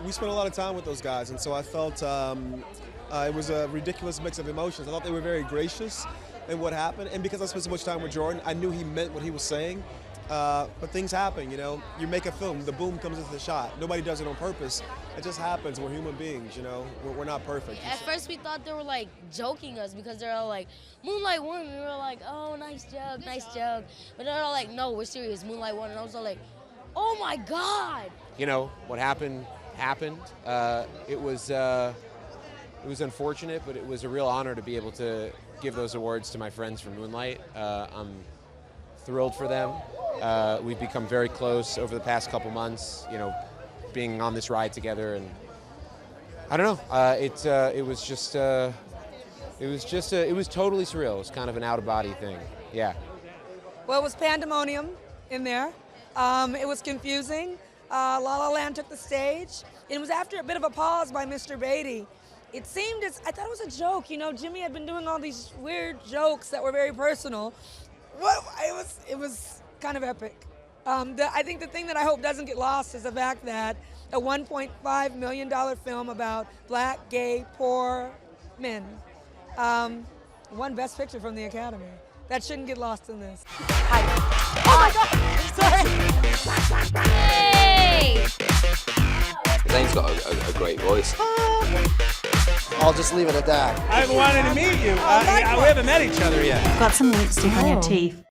We spent a lot of time with those guys, and so I felt it was a ridiculous mix of emotions. I thought they were very gracious in what happened, and because I spent so much time with Jordan, I knew he meant what he was saying. But things happen, you know. You make a film, the boom comes into the shot. Nobody does it on purpose. It just happens. We're human beings, you know. We're not perfect. At first we thought they were like joking us because they're all like, Moonlight won. And we were like, oh, nice joke, nice joke. But they're all like, no, we're serious. Moonlight won. And I was all like, oh my God. You know, what happened. It was unfortunate, but it was a real honor to be able to give those awards to my friends from Moonlight. I'm thrilled for them. We've become very close over the past couple months, you know, being on this ride together, and I don't know. It was totally surreal. It was kind of an out-of-body thing. Yeah. Well, it was pandemonium in there. It was confusing. La La Land took the stage. It was after a bit of a pause by Mr. Beatty. It seemed I thought it was a joke. You know, Jimmy had been doing all these weird jokes that were very personal. It was kind of epic. I think the thing that I hope doesn't get lost is the fact that a $1.5 million film about black, gay, poor men won Best Picture from the Academy. That shouldn't get lost in this. Hi. Oh my God! Sorry. Hey! Zane's got a great voice. I'll just leave it at that. I've wanted to meet you. We haven't met each other yet. Got some lipstick on your teeth.